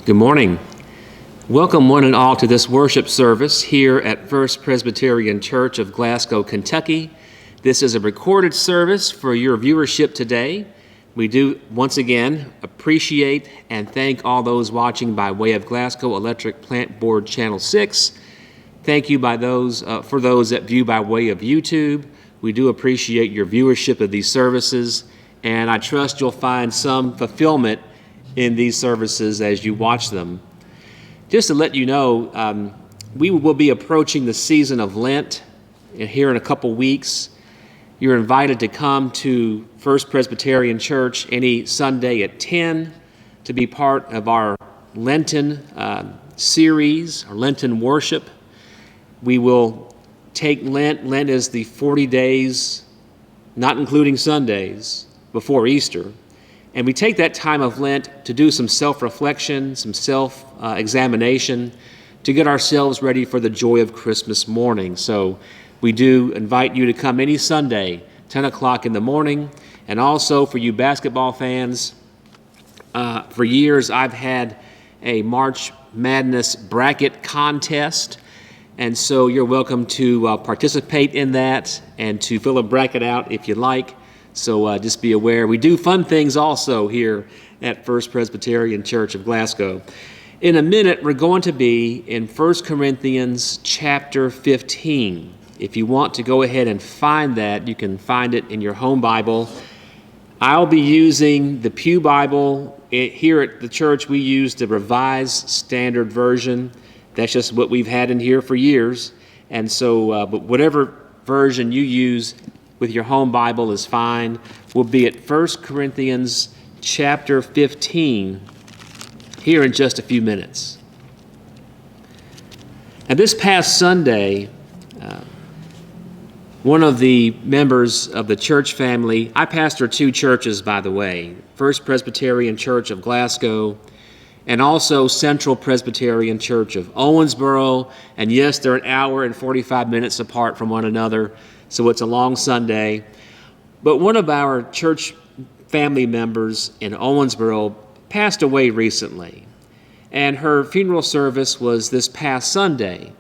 Good morning. Welcome one and all to this worship service here at First Presbyterian Church of Glasgow, Kentucky. This is a recorded service for your viewership today. We do once again appreciate and thank all those watching by way of Glasgow Electric Plant Board Channel 6. Thank you for those that view by way of YouTube. We do appreciate your viewership of these services, and I trust you'll find some fulfillment in these services as you watch them. Just to let you know, we will be approaching the season of Lent here in a couple weeks. You're invited to come to First Presbyterian Church any Sunday at 10 to be part of our Lenten series, our Lenten worship. We will take Lent. Lent is the 40 days, not including Sundays, before Easter. And we take that time of Lent to do some self-reflection, some self-examination, to get ourselves ready for the joy of Christmas morning. So we do invite you to come any Sunday, 10 o'clock in the morning. And also for you basketball fans, for years I've had a March Madness bracket contest. And so you're welcome to participate in that and to fill a bracket out if you like. So just be aware. We do fun things also here at First Presbyterian Church of Glasgow. In a minute, we're going to be in 1 Corinthians chapter 15. If you want to go ahead and find that, you can find it in your home Bible. I'll be using the Pew Bible. Here at the church, we use the Revised Standard Version. That's just what we've had in here for years. And so, but whatever version you use with your home Bible is fine. We'll be at 1 Corinthians chapter 15 here in just a few minutes. And this past Sunday, one of the members of the church family, I pastor two churches, by the way, First Presbyterian Church of Glasgow and also Central Presbyterian Church of Owensboro. And yes, they're an hour and 45 minutes apart from one another, so it's a long Sunday. But one of our church family members in Owensboro passed away recently, and her funeral service was this past Sunday.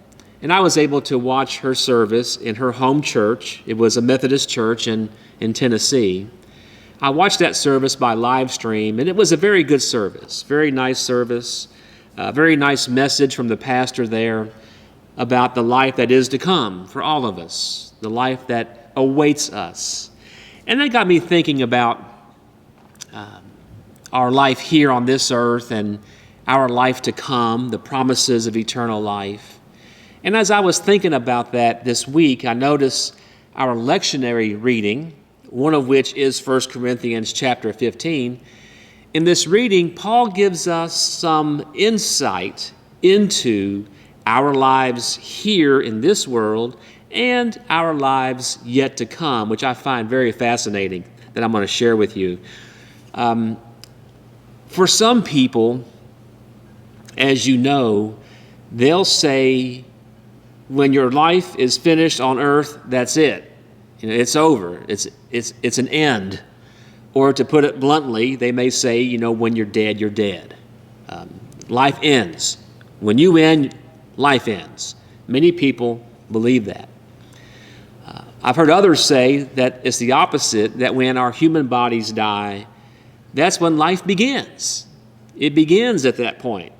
And I was able to watch her service in her home church. It was a Methodist church in Tennessee. I watched that service by live stream, and it was a very good service, very nice service, a very nice message from the pastor there about the life that is to come for all of us, the life that awaits us. And that got me thinking about our life here on this earth and our life to come, the promises of eternal life. And as I was thinking about that this week, I noticed our lectionary reading, one of which is 1 Corinthians chapter 15. In this reading, Paul gives us some insight into our lives here in this world and our lives yet to come, which I find very fascinating, that I'm going to share with you. For some people, as you know, they'll say, when your life is finished on earth, that's it. You know, it's over. It's an end. Or to put it bluntly, they may say, you know, when you're dead, you're dead. Life ends. When you end, life ends. Many people believe that. I've heard others say that it's the opposite, that when our human bodies die, that's when life begins. It begins at that point.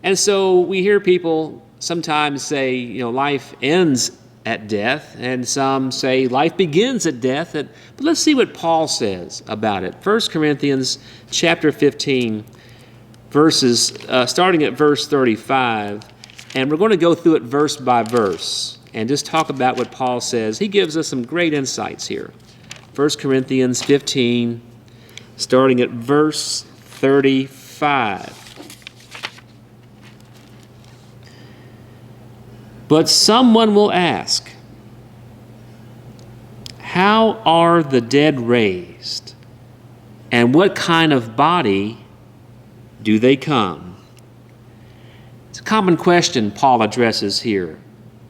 And so we hear people sometimes say, you know, life ends at death, and some say life begins at death. But let's see what Paul says about it. 1 Corinthians chapter 15, starting at verse 35, and we're going to go through it verse by verse and just talk about what Paul says. He gives us some great insights here. 1 Corinthians 15, starting at verse 35. But someone will ask, how are the dead raised? And what kind of body do they come? It's a common question Paul addresses here.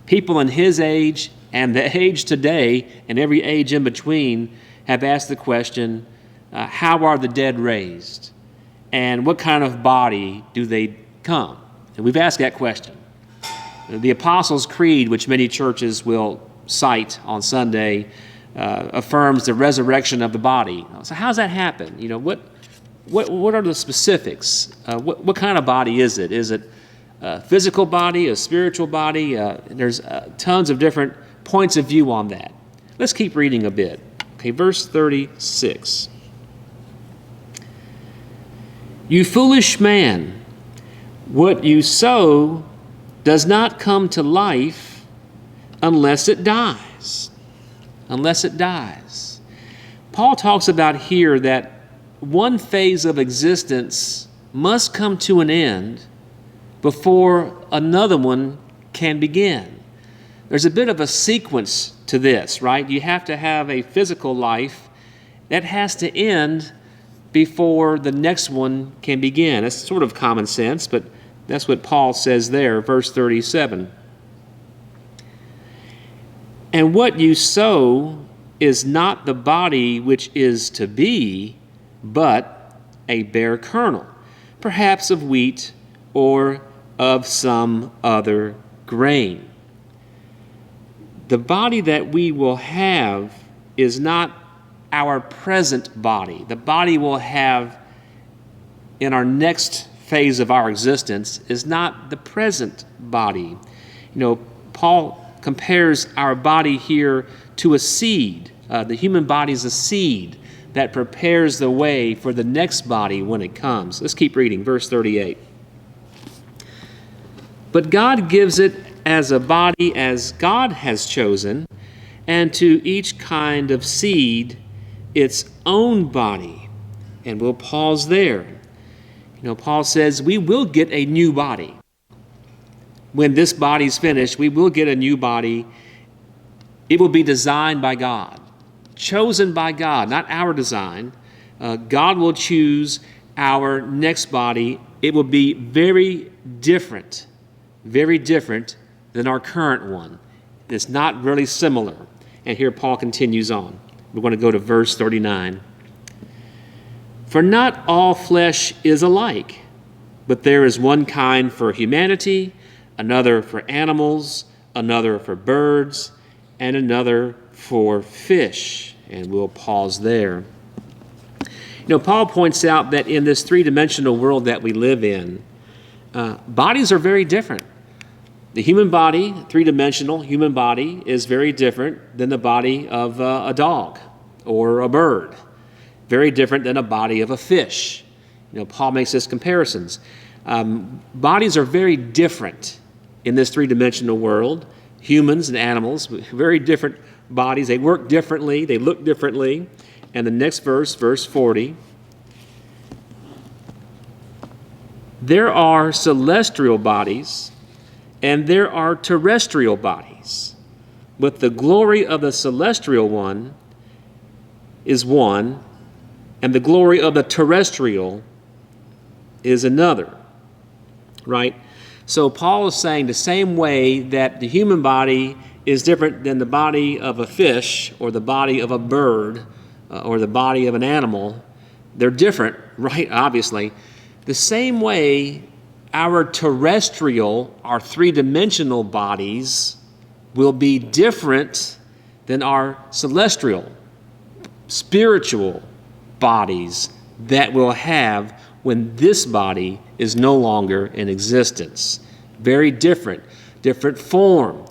People in his age and the age today and every age in between have asked the question, how are the dead raised? And what kind of body do they come? And we've asked that question. The Apostles' Creed, which many churches will cite on Sunday, affirms the resurrection of the body. So how does that happen? What are the specifics? What kind of body is it? Is it a physical body, a spiritual body? There's tons of different points of view on that. Let's keep reading a bit. Okay, verse 36. You foolish man, what you sow does not come to life unless it dies. Unless it dies. Paul talks about here that one phase of existence must come to an end before another one can begin. There's a bit of a sequence to this, right? You have to have a physical life that has to end before the next one can begin. It's sort of common sense, but that's what Paul says there, verse 37. And what you sow is not the body which is to be, but a bare kernel, perhaps of wheat or of some other grain. The body that we will have is not our present body. The body we'll have in our next phase of our existence is not the present body. Paul compares our body here to a seed. The human body is a seed that prepares the way for the next body when it comes. Let's keep reading, verse 38. But God gives it as a body as God has chosen, and to each kind of seed its own body. And we'll pause there. Paul says we will get a new body. When this body's finished, we will get a new body. It will be designed by God, chosen by God, not our design. God will choose our next body. It will be very different than our current one. It's not really similar. And here Paul continues on. We're going to go to verse 39. For not all flesh is alike, but there is one kind for humanity, another for animals, another for birds, and another for fish. And we'll pause there. Paul points out that in this three-dimensional world that we live in, bodies are very different. The human body, three-dimensional human body, is very different than the body of a dog or a bird. Very different than a body of a fish. Paul makes these comparisons. Bodies are very different in this three-dimensional world. Humans and animals, very different bodies. They work differently. They look differently. And the next verse, verse 40, there are celestial bodies and there are terrestrial bodies. But the glory of the celestial one is one, and the glory of the terrestrial is another. Right? So Paul is saying the same way that the human body is different than the body of a fish or the body of a bird or the body of an animal. They're different, right? Obviously. The same way our terrestrial, our three-dimensional bodies will be different than our celestial, spiritual bodies that we'll have when this body is no longer in existence. Very different. Different form.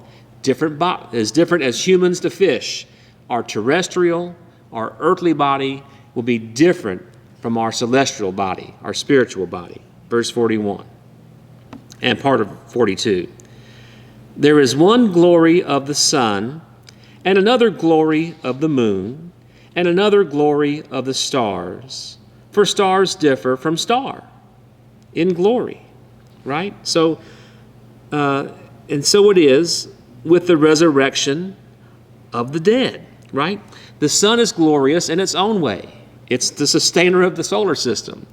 As different as humans to fish. Our terrestrial, our earthly body will be different from our celestial body, our spiritual body. Verse 41 and part of 42. There is one glory of the sun, and another glory of the moon, and another glory of the stars. For stars differ from star in glory, right? So it is with the resurrection of the dead, right? The sun is glorious in its own way. It's the sustainer of the solar system.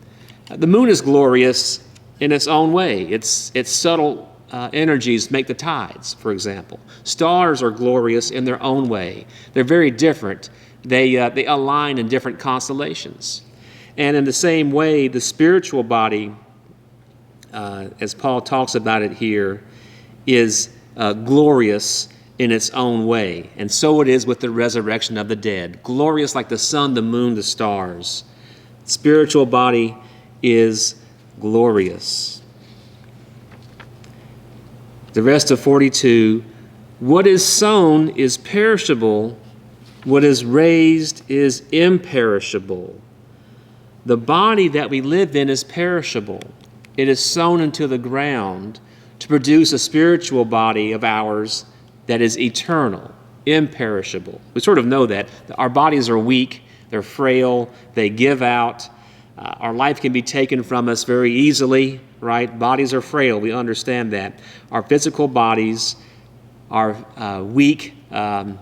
The moon is glorious in its own way. Its subtle energies make the tides, for example. Stars are glorious in their own way. They're very different. They align in different constellations. And in the same way, the spiritual body as Paul talks about it here, is glorious in its own way. And so it is with the resurrection of the dead. Glorious like the sun, the moon, the stars. Spiritual body is glorious. The rest of 42, what is sown is perishable, what is raised is imperishable. The body that we live in is perishable. It is sown into the ground to produce a spiritual body of ours that is eternal, imperishable. We sort of know that. Our bodies are weak, they're frail, they give out. Our life can be taken from us very easily, right? Bodies are frail, we understand that. Our physical bodies are weak, and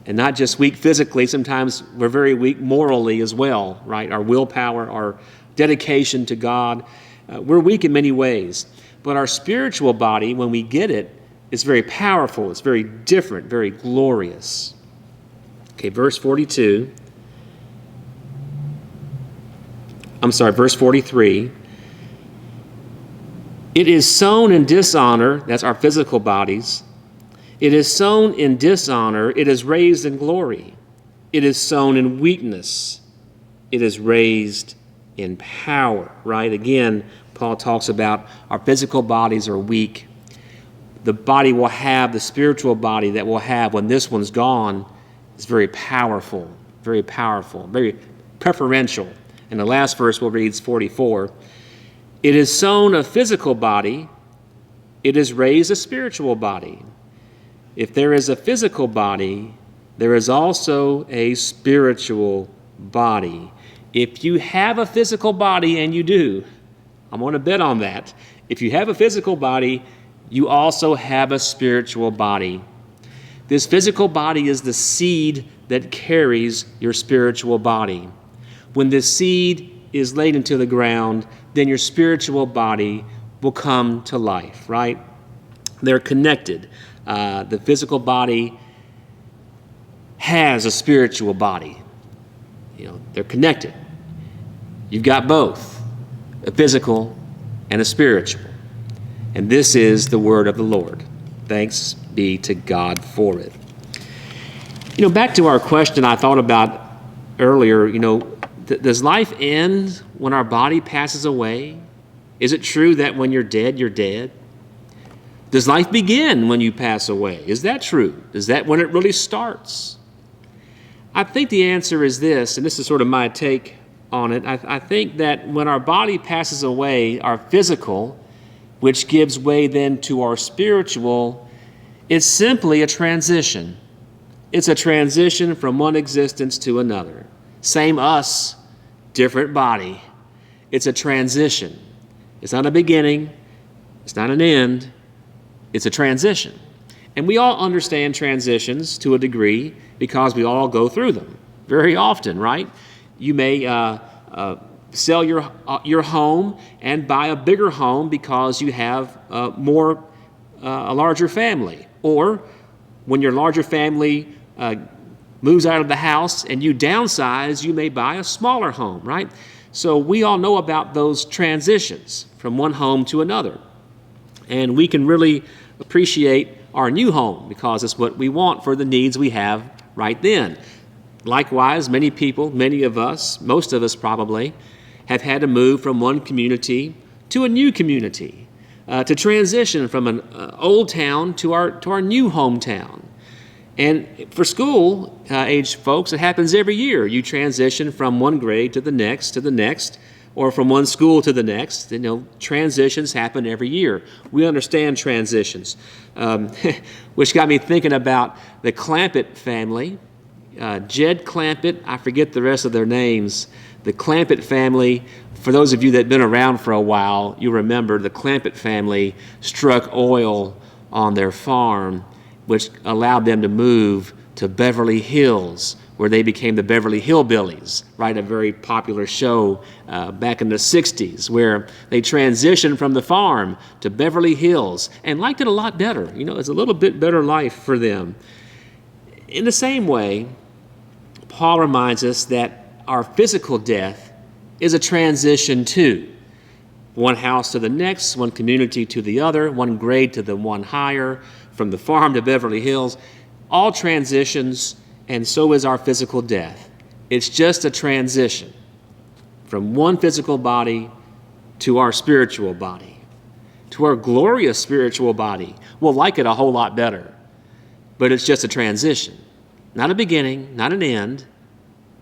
not just weak physically, sometimes we're very weak morally as well, right? Our willpower, our dedication to God, we're weak in many ways. But our spiritual body, when we get it, is very powerful, it's very different, very glorious. Okay, verse 43. It is sown in dishonor, that's our physical bodies. It is sown in dishonor, it is raised in glory. It is sown in weakness, it is raised in power, right? Again, Paul talks about our physical bodies are weak. The body will have, the spiritual body that we'll have when this one's gone is very powerful, very preferential. In the last verse we'll read 44. It is sown a physical body, it is raised a spiritual body. If there is a physical body, there is also a spiritual body. If you have a physical body, and you do, I'm going to bet on that. If you have a physical body, you also have a spiritual body. This physical body is the seed that carries your spiritual body. When this seed is laid into the ground, then your spiritual body will come to life, right? They're connected. The physical body has a spiritual body. They're connected. You've got both, a physical and a spiritual. And this is the word of the Lord. Thanks be to God for it. Back to our question I thought about earlier, does life end when our body passes away? Is it true that when you're dead, you're dead? Does life begin when you pass away? Is that true? Is that when it really starts? I think the answer is this, and this is sort of my take on it. I think that when our body passes away, our physical, which gives way then to our spiritual, is simply a transition. It's a transition from one existence to another. Same us, different body. It's a transition. It's not a beginning. It's not an end. It's a transition. And we all understand transitions to a degree because we all go through them very often, right? You may sell your home and buy a bigger home because you have a larger family. Or when your larger family moves out of the house and you downsize, you may buy a smaller home, right? So we all know about those transitions from one home to another. And we can really appreciate our new home because it's what we want for the needs we have right then. Likewise, many people, many of us, most of us probably, have had to move from one community to a new community, to transition from an old town to our new hometown. And for school age folks, it happens every year. You transition from one grade to the next, or from one school to the next. Transitions happen every year. We understand transitions, which got me thinking about the Clampett family. Jed Clampett, I forget the rest of their names. The Clampett family, for those of you that have been around for a while, you remember the Clampett family struck oil on their farm, which allowed them to move to Beverly Hills, where they became the Beverly Hillbillies, right? A very popular show back in the 60s, where they transitioned from the farm to Beverly Hills and liked it a lot better. It's a little bit better life for them. In the same way, Paul reminds us that our physical death is a transition too. one house to the next, one community to the other, one grade to the one higher, from the farm to Beverly Hills, all transitions, and so is our physical death. It's just a transition from one physical body to our spiritual body, to our glorious spiritual body. We'll like it a whole lot better, but it's just a transition, not a beginning, not an end,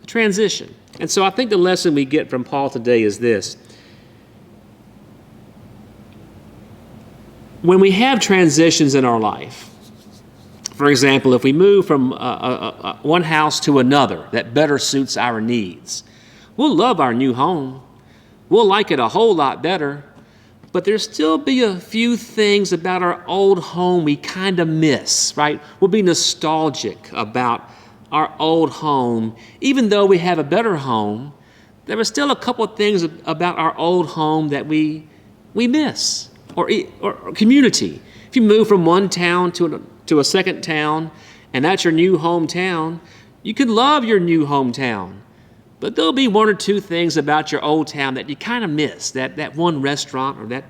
a transition. And so I think the lesson we get from Paul today is this. When we have transitions in our life, for example, if we move from one house to another that better suits our needs, we'll love our new home. We'll like it a whole lot better, but there'll still be a few things about our old home we kind of miss, right? We'll be nostalgic about our old home. Even though we have a better home, there are still a couple of things about our old home that we miss. Or community. If you move from one town to a second town, and that's your new hometown, you could love your new hometown. But there'll be one or two things about your old town that you kind of miss, that one restaurant or that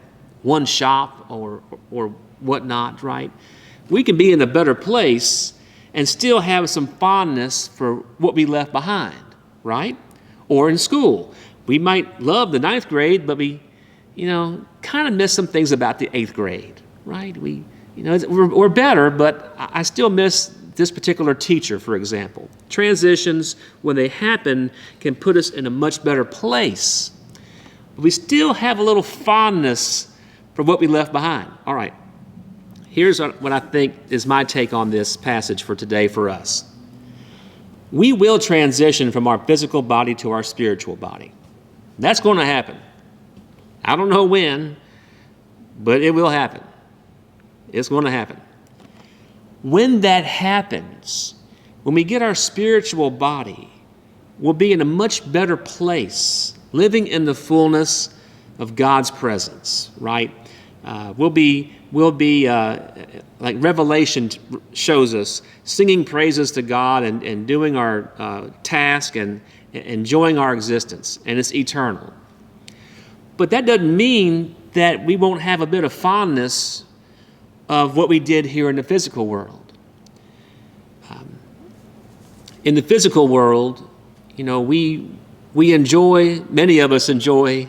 one shop or whatnot, right? We can be in a better place and still have some fondness for what we left behind, right? Or in school. We might love the 9th grade, but we kind of miss some things about the 8th grade, right? We're better, but I still miss this particular teacher, for example. Transitions, when they happen, can put us in a much better place. But we still have a little fondness for what we left behind. All right, here's what I think is my take on this passage for today for us. We will transition from our physical body to our spiritual body. That's going to happen. I don't know when, but it will happen. It's going to happen. When that happens, when we get our spiritual body, we'll be in a much better place, living in the fullness of God's presence, right? We'll be like Revelation shows us, singing praises to God and doing our task and enjoying our existence, and it's eternal. But that doesn't mean that we won't have a bit of fondness of what we did here in the physical world. In the physical world, we enjoy, many of us enjoy,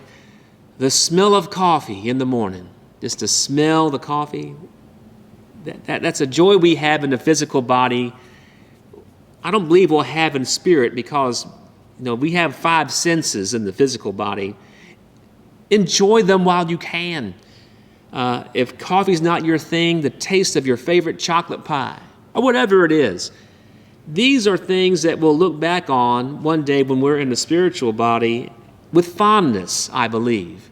the smell of coffee in the morning. Just to smell the coffee. That's a joy we have in the physical body. I don't believe we'll have in spirit because we have 5 senses in the physical body. Enjoy them while you can. If coffee's not your thing, the taste of your favorite chocolate pie, or whatever it is, these are things that we'll look back on one day when we're in the spiritual body with fondness, I believe.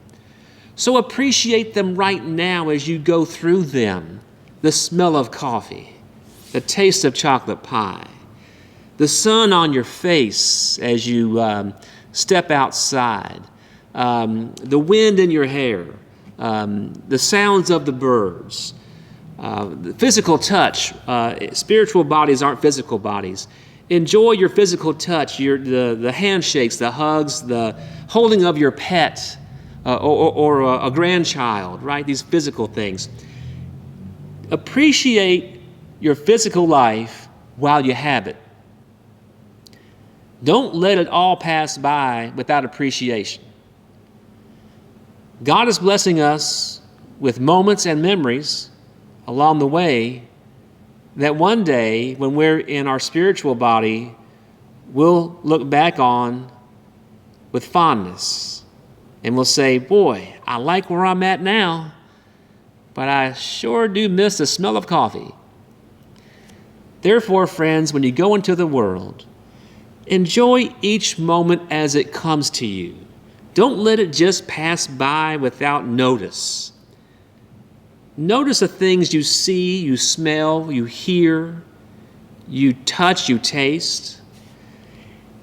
So appreciate them right now as you go through them. The smell of coffee, the taste of chocolate pie, the sun on your face as you step outside, the wind in your hair, the sounds of the birds, the physical touch. Spiritual bodies aren't physical bodies. Enjoy your physical touch, the handshakes, the hugs, the holding of your pet or a grandchild, right? These physical things. Appreciate your physical life while you have it. Don't let it all pass by without appreciation. God is blessing us with moments and memories along the way that one day, when we're in our spiritual body, we'll look back on with fondness. And we'll say, boy, I like where I'm at now, but I sure do miss the smell of coffee. Therefore, friends, when you go into the world, enjoy each moment as it comes to you. Don't let it just pass by without notice. Notice the things you see, you smell, you hear, you touch, you taste.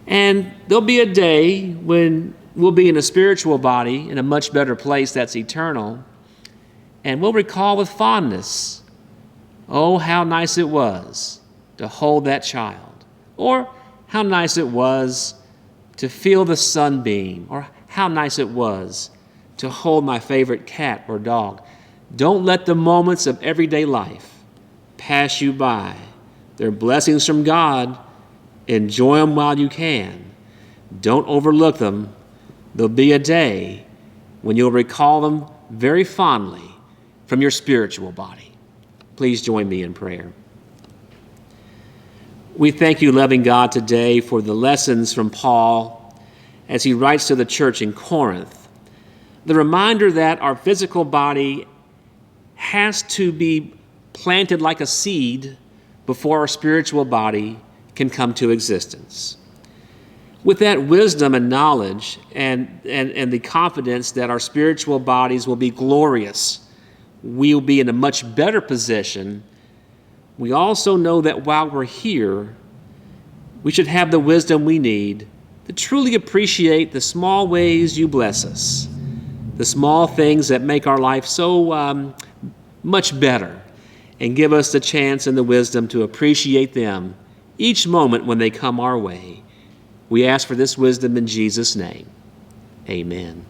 And there'll be a day when we'll be in a spiritual body in a much better place that's eternal, and we'll recall with fondness, oh, how nice it was to hold that child, or how nice it was to feel the sunbeam, or how nice it was to hold my favorite cat or dog. Don't let the moments of everyday life pass you by. They're blessings from God. Enjoy them while you can. Don't overlook them. There'll be a day when you'll recall them very fondly from your spiritual body. Please join me in prayer. We thank you, loving God, today for the lessons from Paul as he writes to the church in Corinth. The reminder that our physical body has to be planted like a seed before our spiritual body can come to existence. With that wisdom and knowledge and the confidence that our spiritual bodies will be glorious, we'll be in a much better position. We also know that while we're here, we should have the wisdom we need to truly appreciate the small ways you bless us, the small things that make our life so much better, and give us the chance and the wisdom to appreciate them each moment when they come our way. We ask for this wisdom in Jesus' name. Amen.